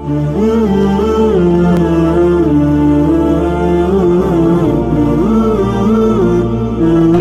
یہ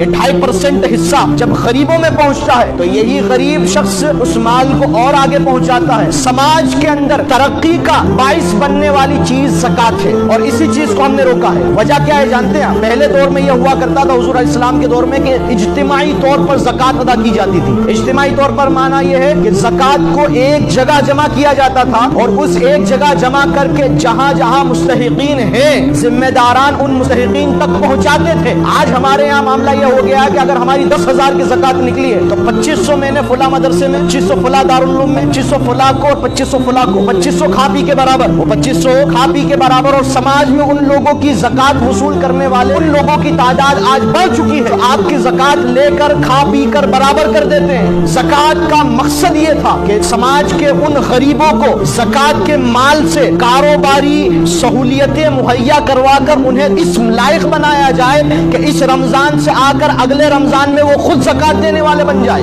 2.5% حصہ جب غریبوں میں پہنچتا ہے تو یہی غریب شخص اس مال کو اور آگے پہنچاتا ہے۔ سماج کے اندر ترقی کا باعث بننے والی چیز زکوٰۃ ہے، اور اسی چیز کو ہم نے روکا ہے۔ وجہ کیا ہے جانتے ہیں؟ پہلے دور میں یہ ہوا کرتا تھا حضور علیہ السلام کے دور میں کہ اجتماعی طور پر زکوٰۃ ادا کی جاتی تھی۔ اجتماعی طور پر معنی یہ ہے کہ زکوٰۃ کو ایک جگہ جمع کیا جاتا تھا، اور اس ایک جگہ جمع کر کے جہاں جہاں مستحقین ہیں ذمہ داران ان مستحقین تک پہنچاتے تھے۔ آج ہمارے یہاں معاملہ یہ ہو گیا کہ اگر ہماری 10,000 کی زکوٰۃ نکلی ہے تو 2500 میں نے فلاں مدرسے میں، 2500 فلاں دارالعلوم میں، 2500 فلاں کو، اور 2500 فلاں کو، 2500 کھا پی کے برابر، وہ 2500 کھا پی کے برابر۔ اور سماج میں ان لوگوں کی زکوٰۃ وصول کرنے والے ان لوگوں کی تعداد آج بڑھ چکی ہے، آپ کی زکوٰۃ لے کر کھا پی کر برابر کر دیتے ہیں۔ زکوٰۃ کا مقصد یہ تھا کہ سماج کے ان غریبوں کو زکوٰۃ کے مال سے کاروباری سہولیتیں مہیا کروا کر انہیں اس لائق بنایا جائے کہ اس رمضان سے آ کر اگلے رمضان میں وہ خود زکوٰۃ دینے والے بن جائے۔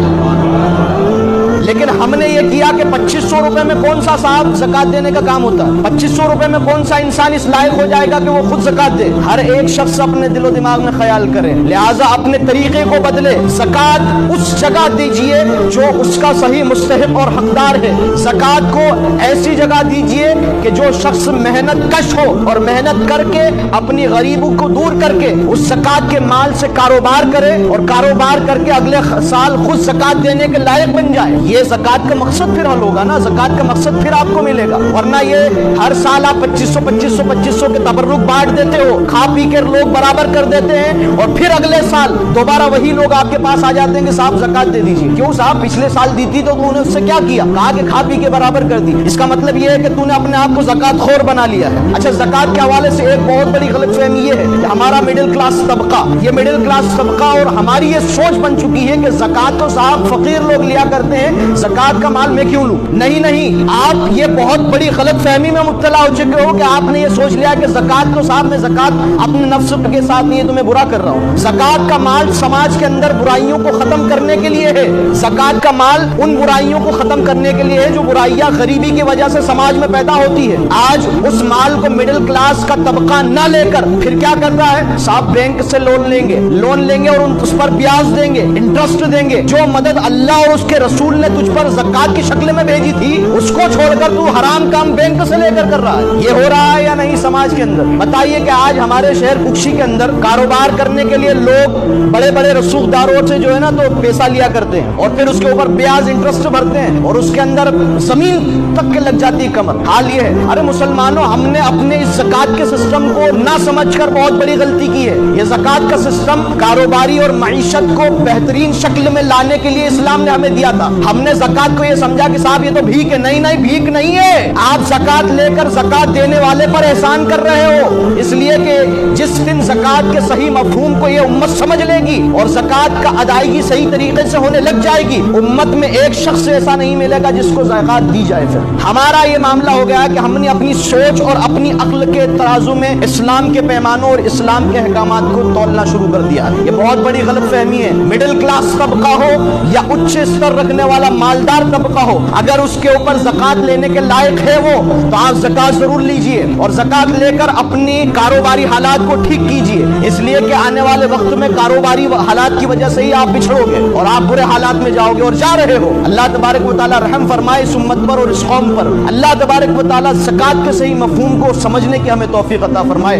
لیکن ہم نے یہ کیا کہ 2500 روپے میں کون سا صاحب زکوٰۃ دینے کا کام ہوتا ہے؟ 2500 روپے میں کون سا انسان اس لائق ہو جائے گا کہ وہ خود زکوٰۃ دے؟ ہر ایک شخص اپنے دل و دماغ میں خیال کرے، لہٰذا اپنے طریقے کو بدلے۔ زکوٰۃ اس جگہ دیجئے جو اس کا صحیح مستحق اور حقدار ہے۔ زکوٰۃ کو ایسی جگہ دیجئے کہ جو شخص محنت کش ہو اور محنت کر کے اپنی غریبوں کو دور کر کے اس زکوٰۃ کے مال سے کاروبار کرے، اور کاروبار کر کے اگلے سال خود زکوٰۃ دینے کے لائق بن جائے۔ یہ زکوٰۃ کا مقصد پھر حل ہوگا نا، زکوٰۃ کا مقصد پھر آپ کو ملے گا۔ ورنہ یہ ہر سال آپ 2500 کے تبرک بانٹ دیتے ہو، کھا پی کے لوگ برابر کر دیتے ہیں، اور پھر اگلے سال دوبارہ وہی لوگ آپ کے پاس آ جاتے ہیں کہ صاحب زکوٰۃ دے دیجیے۔ کیوں صاحب؟ پچھلے سال دی تھی تو تو نے اس سے کیا کیا؟ کہا کہ کھا پی کے برابر کر دی۔ اس کا مطلب یہ ہے کہ تو نے اپنے آپ کو زکوٰۃ خور بنا لیا ہے۔ اچھا، زکوٰۃ کے حوالے سے ایک بہت بڑی غلط فہمی یہ ہے کہ ہمارا مڈل کلاس طبقہ، یہ مڈل کلاس طبقہ اور ہماری یہ سوچ بن چکی ہے کہ زکوٰۃ تو صاحب فقیر لوگ لیا کرتے ہیں، زکوٰۃ کا مال میں کیوں لوں؟ نہیں، آپ یہ بہت بڑی غلط فہمی میں مبتلا ہو چکے ہو کہ آپ نے یہ سوچ لیا کہ زکوٰۃ تو صاحب میں زکوٰۃ اپنے نفس کے ساتھ نہیں ہے تو میں برا کر رہا ہوں۔ زکوٰۃ کا مال سماج کے اندر برائیوں کو ختم کرنے کے لیے ہے۔ زکوٰۃ کا مال ان برائیوں کو ختم کرنے کے لیے ہے جو برائیاں غریبی کی وجہ سے سماج میں پیدا ہوتی ہے۔ آج اس مال کو مڈل کلاس کا طبقہ نہ لے کر پھر کیا کرتا ہے؟ صاحب بینک سے لون لیں گے اور اس پر بیاج دیں گے، انٹرسٹ دیں گے۔ جو مدد اللہ اور اس کے رسول نے تجھ پر زکوٰۃ کی شکل میں بھیجی تھی اس کو چھوڑ کر تو حرام کام بینک سے لے کر رہا ہے۔ یہ ہو رہا ہے یا نہیں سماج کے اندر؟ بتائیے کہ آج ہمارے شہر ککشی کے اندر کاروبار کرنے کے لیے لوگ بڑے بڑے رسوخداروں سے جو ہے نا تو پیسہ لیا کرتے ہیں، اور پھر اس کے اوپر بیاج انٹرسٹ بھرتے ہیں، اور اس کے اندر زمین تک کے لگ جاتی کمر۔ حال یہ ہے، ارے مسلمانوں، ہم نے اپنے اس زکوٰۃ کے سسٹم کو نہ سمجھ کر بہت بڑی غلطی کی ہے۔ یہ زکوٰۃ کا سسٹم کاروباری اور معیشت کو بہترین شکل میں لانے کے لیے اسلام نے ہمیں دیا تھا۔ ہم نے زکوٰۃ کو یہ سمجھا کہ صاحب یہ تو بھیک ہے۔ نہیں، بھیک نہیں ہے۔ آپ زکوٰۃ لے کر زکوٰۃ دینے والے پر احسان کر رہے ہو، اس لیے کہ جس دن زکوٰۃ کے صحیح مفہوم کو یہ امت سمجھ لے گی اور زکوٰۃ کا ادائیگی صحیح طریقے سے ہونے لگ جائے گی، امت میں ایک شخص ایسا نہیں ملے گا جس کو زکوٰۃ دی جائے۔ پھر ہمارا یہ معاملہ ہو گیا کہ ہم نے اپنی سوچ اور اپنی عقل کے ترازو میں اسلام کے پیمانوں اور اسلام کے احکامات کو تولنا شروع کر دیا۔ یہ بہت بڑی غلط فہمی ہے۔ مڈل کلاس طبقہ ہو یا اچھ استر رکھنے والا مالدار طبقہ ہو، اگر اس کے اوپر زکوٰۃ لینے کے لائق ہے وہ، تو آپ زکوٰۃ ضرور لیجئے اور زکوٰۃ لے کر اپنی کاروباری حالات کو ٹھیک کیجئے، اس لیے کہ آنے والے وقت میں کاروباری حالات کی وجہ سے ہی آپ بچھڑو گے اور آپ برے حالات میں جاؤ گے اور جا رہے ہو۔ اللہ تبارک و تعالیٰ رحم فرمائے اس امت پر اور اس قوم پر۔ اللہ تبارک و تعالیٰ زکوٰۃ کے صحیح مفہوم کو سمجھنے کی ہمیں توفیق عطا فرمائے۔